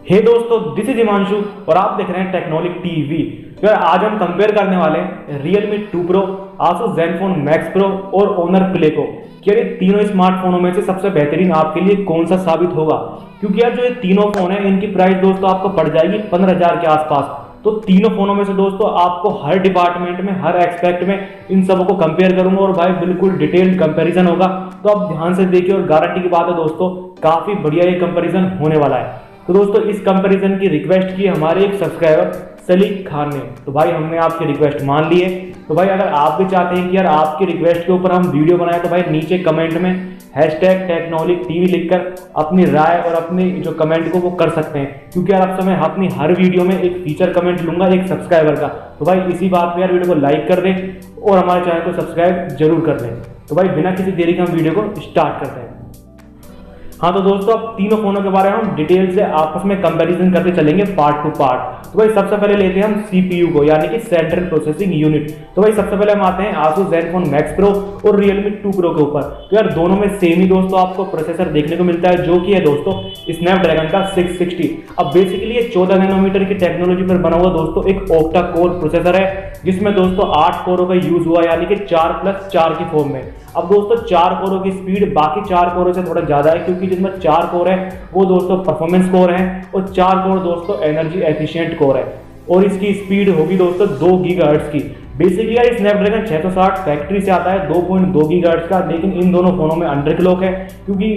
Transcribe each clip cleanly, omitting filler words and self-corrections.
हे दोस्तों, this is Himanshu और आप देख रहे हैं टेक्नोलिक टीवी। यार आज हम कंपेयर करने वाले हैं Realme 2 Pro, Asus Zenfone Max Pro और Honor Play को कि यार ये तीनों स्मार्टफोनों में से सबसे बेहतरीन आपके लिए कौन सा साबित होगा। क्योंकि यार जो ये तीनों फोन है इनकी प्राइस दोस्तों आपको पड़ जाएगी 15,000 के आसपास। तो तीनों फोनों में से दोस्तों आपको हर डिपार्टमेंट में, हर एक्सपेक्ट में इन सबों को कंपेयर करूंगा और भाई बिल्कुल डिटेल्ड कंपैरिजन होगा। तो आप ध्यान से देखिए और गारंटी की बात है दोस्तों, काफी बढ़िया ये कंपैरिजन होने वाला है। तो दोस्तों इस कंपैरिजन की रिक्वेस्ट की हमारे एक सब्सक्राइबर सलीम खान ने, तो भाई हमने आपकी रिक्वेस्ट मान ली है। तो भाई अगर आप भी चाहते हैं कि यार आपकी रिक्वेस्ट के ऊपर हम वीडियो बनाएं तो भाई नीचे कमेंट में #टेक्नोलिकटीवी लिखकर अपनी राय और अपनी जो कमेंट को वो कर सकते हैं। क्योंकि यार अब समय अपनी हर वीडियो में एक फीचर कमेंट लूंगा एक सब्सक्राइबर का। तो भाई इसी बात पे यार वीडियो को लाइक कर दें और हमारे चैनल को सब्सक्राइब जरूर कर दें। तो भाई बिना किसी देरी के हम वीडियो को स्टार्ट करते हैं। हाँ तो दोस्तों अब तीनों फोनों के बारे में हम डिटेल से आपस में कंपैरिजन करते चलेंगे पार्ट टू पार्ट। तो भाई सबसे पहले लेते हैं हम सीपीयू को, यानी कि सेंट्रल प्रोसेसिंग यूनिट। तो भाई सबसे पहले हम आते हैं Asus Zenfone Max Pro और Realme 2 Pro के ऊपर। तो यार दोनों में सेम ही दोस्तों आपको प्रोसेसर देखने को मिलता है, जो कि है दोस्तों स्नैपड्रैगन का 660। अब बेसिकली ये 14 नैनोमीटर की टेक्नोलॉजी पर बना हुआ दोस्तों एक ऑक्टा कोर प्रोसेसर है, जिसमें दोस्तों 8 कोरों का यूज हुआ, यानी कि 4+4 की फॉर्म में। अब दोस्तों 4 कोरों की स्पीड बाकी 4 कोरों से थोड़ा ज्यादा है, क्योंकि जिसमें 4 कोर है वो दोस्तों परफॉर्मेंस कोर है और 4 कोर दोस्तों एनर्जी एफिशिएंट कोर है। और इसकी स्पीड होगी दोस्तों 2 गीगाहर्ट्ज की। बेसिकली यार स्नैपड्रैगन 660 फैक्ट्री से आता है 2.2 गीगाहर्ट्ज का, लेकिन इन दोनों फोनों में अंडर क्लॉक है, क्योंकि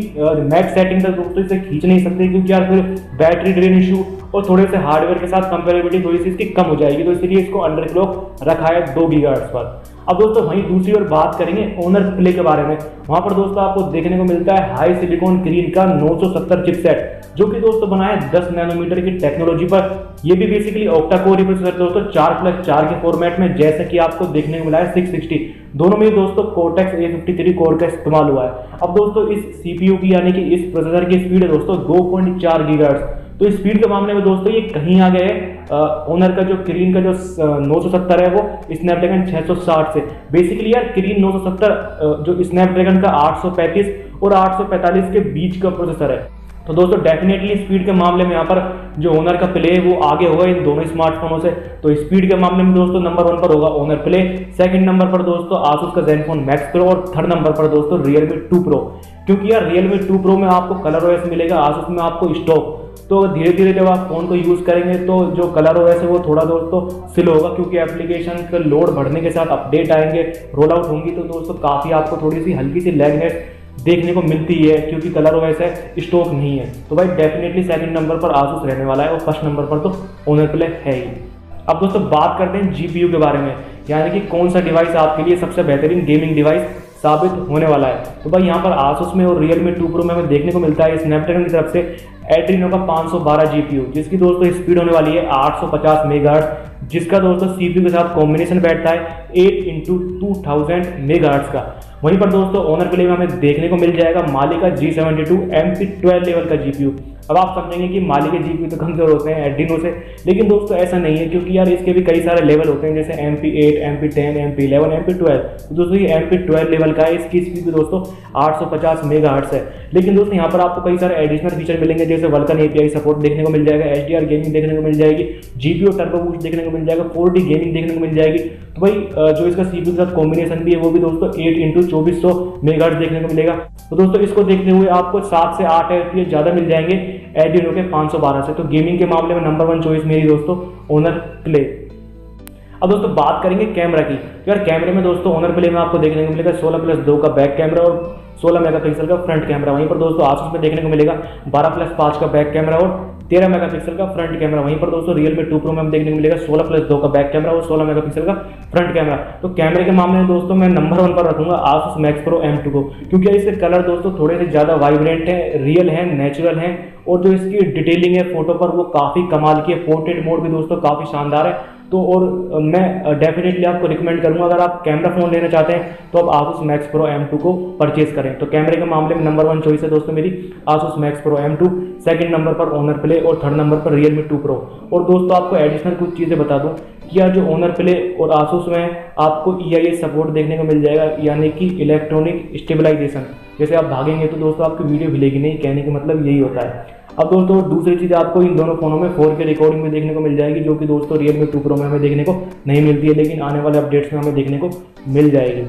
मैक्स सेटिंग तक दोस्तों इसे खींच नहीं सकते, क्योंकि यार फिर बैटरी ड्रेन इशू और थोड़े से हार्डवेयर के साथ कंपेरेबिलिटी थोड़ी सी इसकी कम हो जाएगी। तो इसलिए इसको अंडर क्लॉक रखा है 2 गीगाहर्ट्ज पर। अब दोस्तों वहीं दूसरी ओर बात करेंगे Honor Play के बारे में। वहां पर दोस्तों आपको देखने को मिलता है हाई सिलिकॉन क्रीन का 970 चिपसेट, जो कि दोस्तों बना है 10 नैनोमीटर की टेक्नोलॉजी पर। यह भी बेसिकली ऑक्टा कोर प्रोसेसर दोस्तों 4+4 के फॉर्मेट में, जैसे कि आपको देखने को मिला है 660। दोनों में दोस्तों Cortex A53 कोर का इस्तेमाल हुआ है। अब दोस्तों इस सीपीयू की यानी कि इस प्रोसेसर की स्पीड है दोस्तों 2.4 गीगाहर्ट्ज। तो स्पीड के मामले में दोस्तों ये कहीं आगे है ओनर का जो क्रीन का जो 970 है वो स्नैपड्रैगन 660 से। बेसिकली यार क्रीन 970 जो स्नैपड्रैगन का 835 और 845 के बीच का प्रोसेसर है। तो दोस्तों डेफिनेटली स्पीड के मामले में यहाँ पर जो ओनर का प्ले है वो आगे होगा इन दोनों स्मार्टफोनों से। तो स्पीड के मामले में दोस्तों नंबर 1 पर होगा ओनर प्ले, सेकंड नंबर पर दोस्तों Asus का Zenfone Max Pro और थर्ड नंबर पर दोस्तों Realme 2 Pro। क्योंकि यार Realme 2 Pro में आपको कलर ओएस मिलेगा, Asus में आपको स्टॉक। तो धीरे धीरे जब आप फोन को यूज करेंगे तो जो कलर ओएस है वो थोड़ा दोस्तों स्लो होगा, क्योंकि एप्लीकेशन का लोड बढ़ने के साथ अपडेट आएंगे, रोल आउट होंगी, तो दोस्तों काफी आपको थोड़ी सी हल्की सी लैगनेस देखने को मिलती है, क्योंकि कलर ओएस है स्टॉक नहीं है। तो भाई डेफिनेटली सेकंड नंबर पर Asus रहने वाला है और फर्स्ट नंबर पर तो Honor Play है ही। अब दोस्तों बात करते हैं जीपीयू के बारे में, यानी कि कौन सा डिवाइस आपके लिए सबसे बेहतरीन गेमिंग डिवाइस साबित होने वाला है। तो भाई यहाँ पर Asus में और Realme 2 Pro में हमें देखने को मिलता है स्नैपड्रैगन की तरफ से एड्रीनो का 512 जीपीयू, जिसकी दोस्तों स्पीड होने वाली है 850 मेगाहर्ट्ज, जिसका दोस्तों सीपीयू के साथ कॉम्बिनेशन बैठता है 8x2000 मेगाहर्ट्ज का। वहीं पर दोस्तों Honor Play में हमें देखने को मिल जाएगा माली का G72 MP12 लेवल का जीपीयू। अब आप समझेंगे कि माली के जीपीयू तो कमजोर होते हैं एड्रीनो से, लेकिन दोस्तों ऐसा नहीं है, क्योंकि यार इसके भी कई सारे लेवल होते हैं, जैसे MP8, MP10, MP11, MP12। तो दोस्तों ये MP12 लेवल का है, इसकी स्पीड भी दोस्तों 850 मेगाहर्ट्ज है। लेकिन दोस्तों यहाँ पर आपको कई सारे एडिशनल फीचर मिलेंगे, जैसे वल्कन एपीआई सपोर्ट देखने को मिल जाएगा, HDR गेमिंग देखने को मिल जाएगी, जीपीयू टर्बो बूस्ट देखने को मिल जाएगा, 4D गेमिंग देखने को मिल जाएगी। तो भाई जो इसका सीपीयू के साथ कॉम्बिनेशन भी है वो भी दोस्तों 8x2400 मेगाहर्ट्ज देखने को मिलेगा। तो दोस्तों इसको देखते हुए आपको 7 से 8 FPS ज्यादा मिल जाएंगे एड्रीनो के 512 से। तो गेमिंग के मामले में नंबर 1 चॉइस मेरी दोस्तों Honor Play। अब दोस्तों बात करेंगे कैमरा की। तो यार कैमरे में दोस्तों Honor Play में आपको देखने को मिलेगा 16+2 का बैक कैमरा और 16 मेगापिक्सल का फ्रंट कैमरा। वहीं पर दोस्तों Asus में देखने को मिलेगा 12+5 का बैक कैमरा और 13 मेगापिक्सल का फ्रंट कैमरा। वहीं पर दोस्तों Realme 2 Pro में हम देखने को मिलेगा 16+2 का बैक कैमरा और 16 मेगापिक्सल का फ्रंट कैमरा। तो कैमरे के मामले में दोस्तों मैं नंबर 1 पर रखूंगा Asus Max Pro M2 को, क्योंकि इसके कलर दोस्तों थोड़े से ज्यादा वाइब्रेंट है, रियल है, नेचुरल है, और जो इसकी डिटेलिंग है फोटो पर वो काफी कमाल की है। पोर्ट्रेट मोड भी दोस्तों काफी शानदार है। तो और मैं डेफिनेटली आपको रिकमेंड करूंगा, अगर आप कैमरा फोन लेना चाहते हैं तो आप Asus Max Pro M2 को परचेज करें। तो कैमरे के मामले में नंबर 1 चॉइस है दोस्तों मेरी Asus Max Pro M2, second number पर Honor Play और थर्ड नंबर पर Realme 2 Pro। और दोस्तों आपको एडिशनल कुछ चीज़ें बता दूं कि यार जो Honor Play और Asus में आपको EIA सपोर्ट देखने को मिल जाएगा, यानी कि इलेक्ट्रॉनिक स्टेबलाइजेशन। जैसे आप भागेंगे तो दोस्तों आपकी वीडियो हिलेगी नहीं, कहने का मतलब यही होता है। अब दोस्तों दूसरी चीज़ आपको इन दोनों फ़ोनों में 4K रिकॉर्डिंग में देखने को मिल जाएगी, जो कि दोस्तों Realme 2 Pro में हमें देखने को नहीं मिलती है, लेकिन आने वाले अपडेट्स में हमें देखने को मिल जाएगी।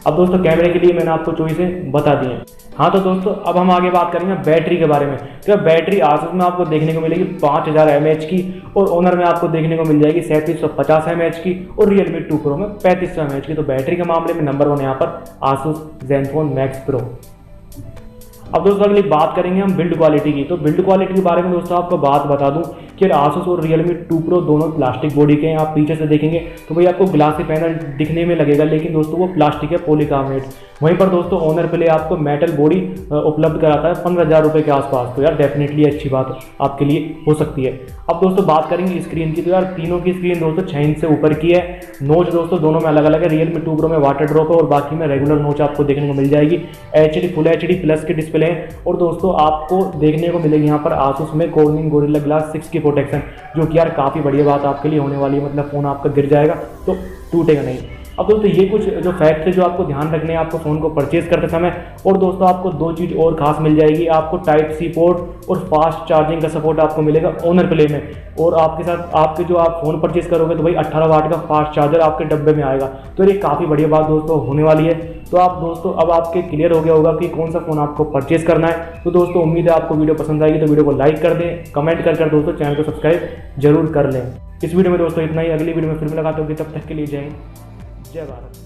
अब दोस्तों कैमरे के लिए मैंने आपको चॉइसें बता दी हैं। हाँ तो दोस्तों अब हम आगे बात करेंगे बैटरी के बारे में। तो बैटरी Asus में आपको देखने को मिलेगी 5000 mAh की, और ओनर में आपको देखने को मिल जाएगी 3750 mAh की, और Realme 2 Pro में 3500 mAh की। तो बैटरी के मामले में नंबर 1 यहाँ पर Asus Zenfone Max Pro। अब दोस्तों अगली बात करेंगे हम बिल्ड क्वालिटी की। तो बिल्ड क्वालिटी के बारे में दोस्तों आपको बात बता दूं कि Asus और Realme 2 Pro दोनों प्लास्टिक बॉडी के हैं। आप पीछे से देखेंगे तो भाई आपको ग्लासी पैनल दिखने में लगेगा, लेकिन दोस्तों वो प्लास्टिक है, पॉलीकार्बोनेट। वहीं पर दोस्तों ओनर प्ले आपको मेटल बॉडी उपलब्ध कराता है 15,000 रुपये के आसपास। तो यार डेफिनेटली अच्छी बात आपके लिए हो सकती है। अब दोस्तों बात करेंगे स्क्रीन की। तो यार तीनों की स्क्रीन दोस्तों 6 इंच से ऊपर की है। नोच दोस्तों दोनों में अलग अलग है। Realme 2 Pro में वाटर ड्रॉप है और बाकी में रेगुलर नोच आपको देखने को मिल जाएगी। फुल HD प्लस की डिस्प्ले है, और दोस्तों आपको देखने को मिलेगी यहाँ पर Asus में Corning गोरिल्ला ग्लास 6 की प्रोटेक्शन, जो कि यार काफ़ी बढ़िया बात आपके लिए होने वाली है। मतलब फ़ोन आपका गिर जाएगा तो टूटेगा नहीं। अब दोस्तों ये कुछ जो फैक्ट है जो आपको ध्यान रखने हैं आपको फ़ोन को परचेज करते समय। और दोस्तों आपको 2 चीज़ और खास मिल जाएगी। आपको Type-C पोर्ट और फास्ट चार्जिंग का सपोर्ट आपको मिलेगा ओनर प्ले में, और आपके साथ आपके जो आप फ़ोन परचेज करोगे तो भाई 18 वाट का फास्ट चार्जर आपके डब्बे में आएगा। तो ये काफ़ी बढ़िया बात दोस्तों होने वाली है। तो आप दोस्तों अब आपके क्लियर हो गया होगा कि कौन सा फ़ोन आपको परचेज करना है। तो दोस्तों उम्मीद है आपको वीडियो पसंद आएगी, तो वीडियो को लाइक कर दें, कमेंट कर दोस्तों चैनल को सब्सक्राइब जरूर कर लें। इस वीडियो में दोस्तों इतना ही। अगली वीडियो में फिर मुलाकात होगी, तब तक के लिए जय हिंद, जय भारत।